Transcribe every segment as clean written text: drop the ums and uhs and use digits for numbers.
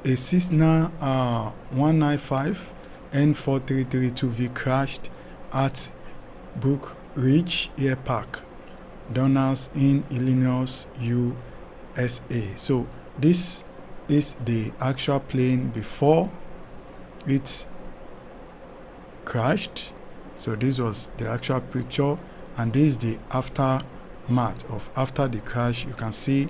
a Cessna 195 N4332V crashed at Brookeridge Airpark, Donalds in Illinois, USA. So this is the actual plane before it crashed. So this was the actual picture, and this is the aftermath of after the crash. You can see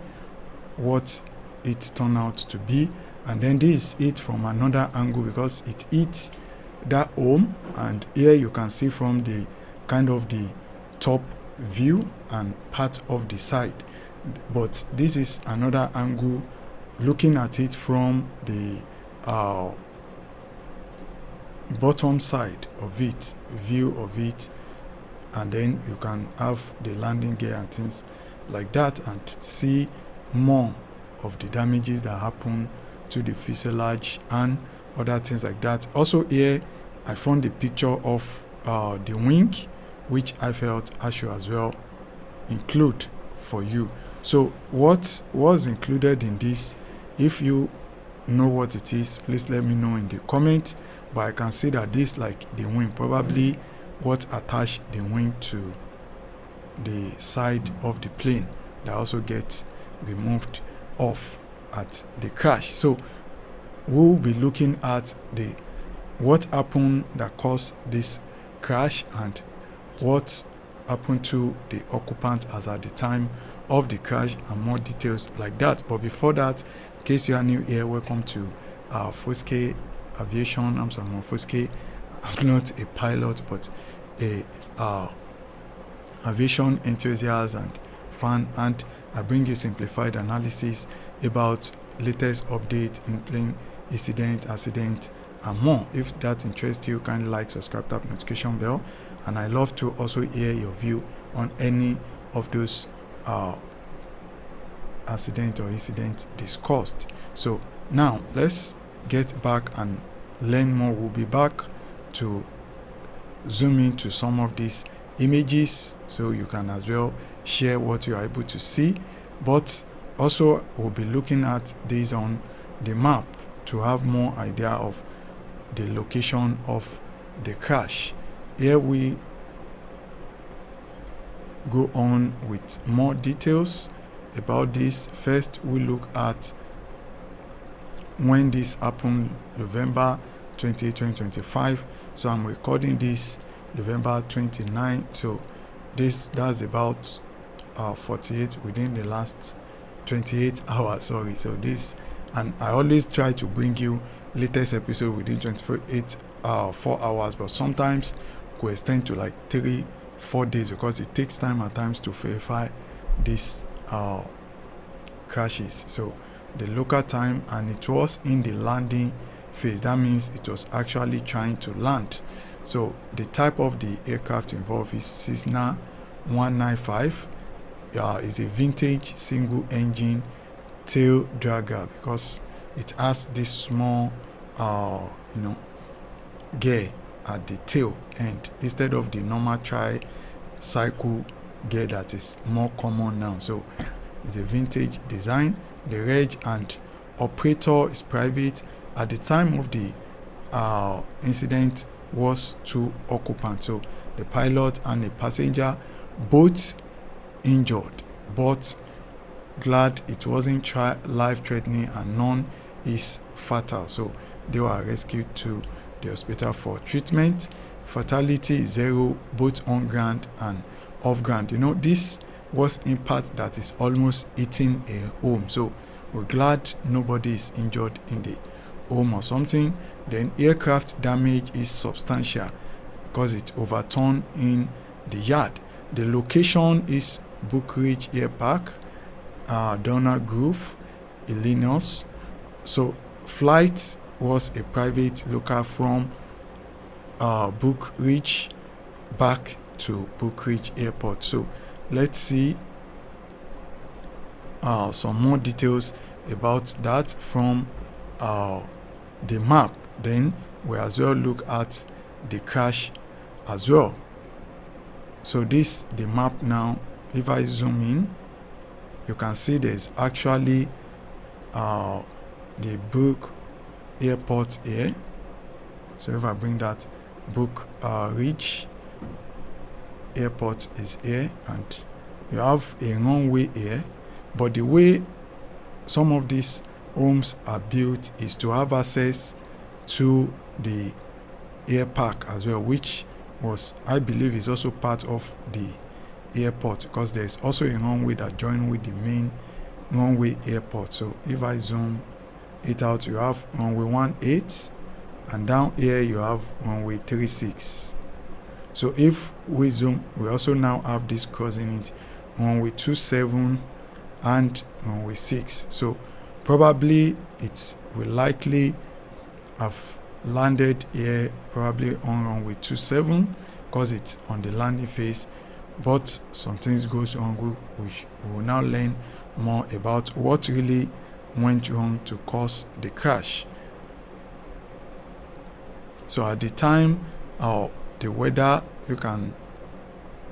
what it turned out to be, and then this is it from another angle because it hits that home, and here you can see from the kind of the top view and part of the side, but this is another angle looking at it from the bottom side of it, view of it, and then you can have the landing gear and things like that and see more of the damages that happen to the fuselage and other things like that. Also here I found the picture of the wing, which I felt I should as well include for you. So what was included in this, if you know what it is, please let me know in the comment. But I can see that this, like the wing, probably what attached the wing to the side of the plane, that also gets removed off at the crash. So we'll be looking at the what happened that caused this crash and what happened to the occupant as at the time of the crash and more details like that. But before that, in case you are new here, welcome to Foskaay Aviation. I'm Foskaay. I'm not a pilot, but a aviation enthusiast and fan, and I bring you simplified analysis about latest update in plane incident, accident, and more. If that interests you, kindly like, subscribe, tap notification bell, and I love to also hear your view on any of those accident or incident discussed. So now let's get back and learn more. We'll be back to zoom into some of these images so you can as well share what you are able to see, but also we'll be looking at this on the map to have more idea of the location of the crash. Here we go on with more details about this. First we look at when this happened, November 28, 2025. So I'm recording this November 29. So that's about 48 within the last 28 hours. Sorry. So this, and I always try to bring you latest episode within 4 hours, but sometimes could extend to like 3-4 days because it takes time at times to verify these crashes. So the local time, and it was in the landing phase. That means it was actually trying to land. So the type of the aircraft involved is Cessna 195. Is a vintage single engine tail dragger because it has this small gear at the tail end instead of the normal tri-cycle gear that is more common now. So it's a vintage design. The reg and operator is private. At the time of the incident was 2 occupants, so the pilot and the passenger, both injured, but glad it wasn't life-threatening and none is fatal. So they were rescued to the hospital for treatment. Fatality is 0, both on ground and off ground. This was impact that is almost hitting a home, so we're glad nobody is injured in the home or something. Then aircraft damage is substantial because it overturned in the yard. The location is Brookeridge Airpark, Donald Grove, Illinois. So flight was a private local from Brookeridge back to Brookeridge Airport. So let's see some more details about that from the map. Then we as well look at the crash as well. So this the map now. If I zoom in, you can see there's actually the airport here. So if I bring that, Brookeridge Airport is here, and you have a runway here. But the way some of these homes are built is to have access to the airpark as well, which was, I believe, is also part of the airport, because there's also a runway that joins with the main runway airport. So if I zoom it out, you have runway 18, and down here you have runway 36. So if we zoom, we also now have this crossing it, runway 27 and runway 6. So probably it will likely have landed here, probably on runway 27, because it's on the landing phase. But some things goes wrong, which we will now learn more about what really went wrong to cause the crash. So at the time, the weather, you can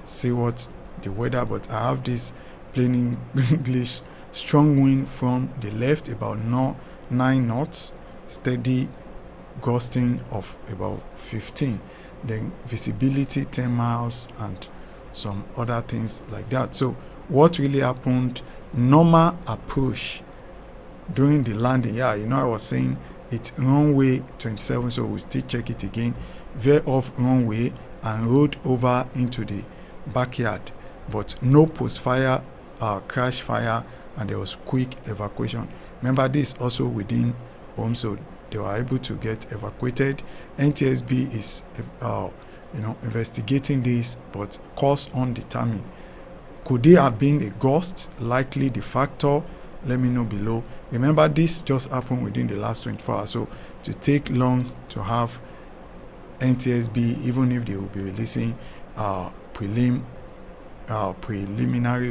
see what the weather, but I have this plain English, strong wind from the left, about 9 knots, steady gusting of about 15, then visibility 10 miles and some other things like that. So what really happened, normal approach during the landing, I was saying it's runway 27, so we still check it again, veer off runway and rode over into the backyard, but no post fire, crash fire, and there was quick evacuation. Remember, this also within home, so they were able to get evacuated. NTSB is investigating this, but cause undetermined. Could it have been a gust? Likely the factor. Let me know below. Remember, this just happened within the last 24 hours, so to take long to have NTSB, even if they will be releasing preliminary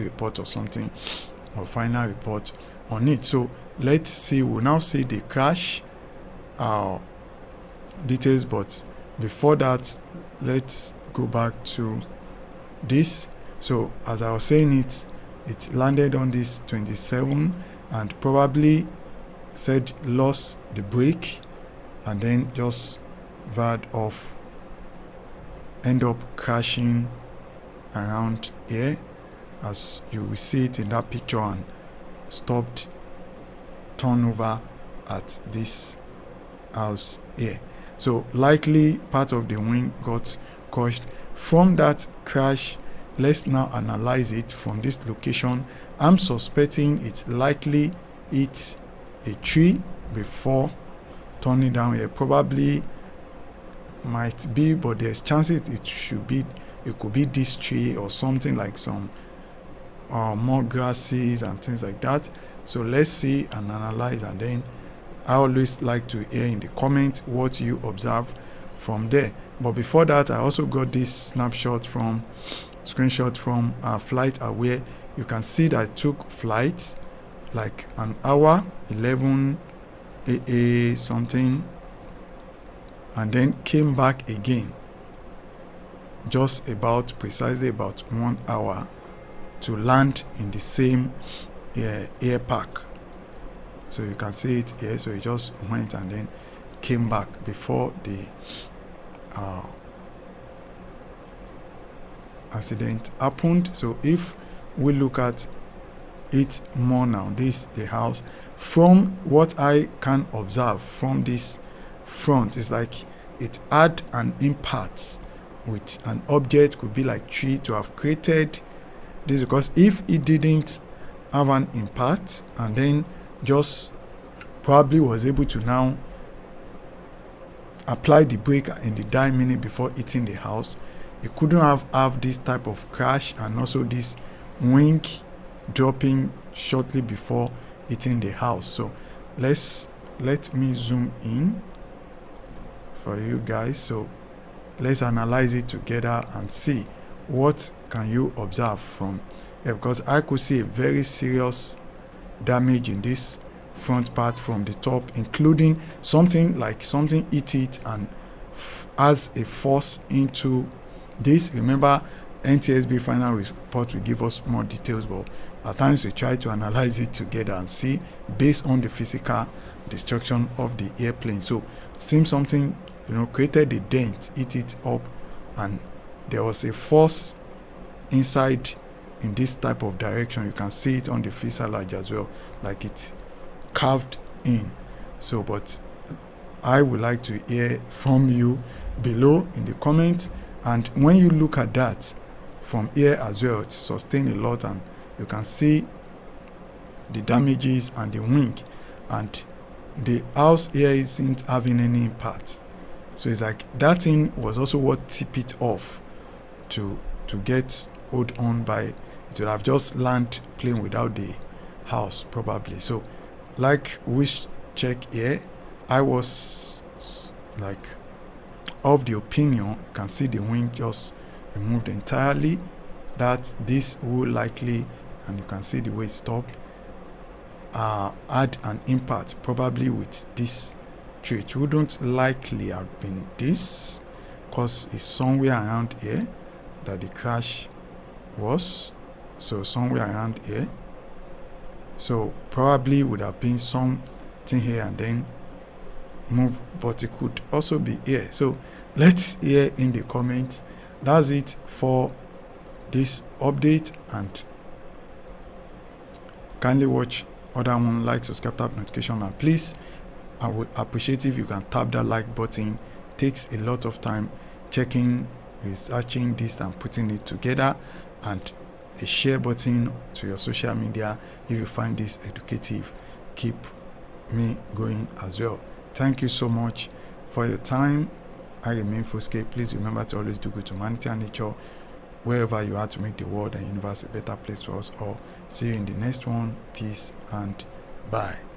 report or something, or final report on it. So let's see, we'll now see the crash details, but before that, let's go back to this. So as I was saying, it landed on this 27 and probably said lost the brake and then just veered off, end up crashing around here, as you will see it in that picture, and stopped turnover at this house here. So likely part of the wing got crushed. From that crash, let's now analyze it from this location. I'm suspecting it likely hit a tree before turning down here. Probably might be, but there's chances it could be this tree or something, like some more grasses and things like that. So let's see and analyze, and then I always like to hear in the comment what you observe from there. But before that, I also got this screenshot from Flight Aware. You can see that I took flight like an hour, 11 AA something, and then came back again just precisely about 1 hour to land in the same airpark. So you can see it here. So it just went and then came back before the accident happened. So if we look at it more now, the house, from what I can observe from this front, is like it had an impact with an object, could be like tree, to have created this, because if it didn't have an impact and then just probably was able to now apply the brake in the die minute before hitting the house, it couldn't have this type of crash, and also this wing dropping shortly before hitting the house. So let me zoom in for you guys. So let's analyze it together and see what can you observe from here, because I could see a very serious damage in this front part from the top, including something hit it and as a force into this. Remember, NTSB final report will give us more details, but at times we try to analyze it together and see based on the physical destruction of the airplane. So seems something, created a dent, hit it up, and there was a force inside in this type of direction. You can see it on the fuselage as well, like it's carved in. So but I would like to hear from you below in the comments, and when you look at that from here as well, it sustained a lot, and you can see the damages and the wing, and the house here isn't having any impact. So it's like that thing was also what tipped it off to get hold on by. It would have just landed plane without the house probably. So like which check here, I was like of the opinion, you can see the wing just removed entirely, that this will likely, and you can see the way it stopped, had an impact probably with this tree. It wouldn't likely have been this, because it's somewhere around here that the crash was. So somewhere around here, so probably would have been something here and then move, but it could also be here. So let's hear in the comments. That's it for this update, and kindly watch other one, like, subscribe, tap notification, and please, I would appreciate if you can tap that like button. It takes a lot of time checking, researching this and putting it together, and a share button to your social media if you find this educative. Keep me going as well. Thank you so much for your time. I remain Foskaay. Please remember to always do good to humanity and nature wherever you are, to make the world and universe a better place for us all. See you in the next one. Peace and bye.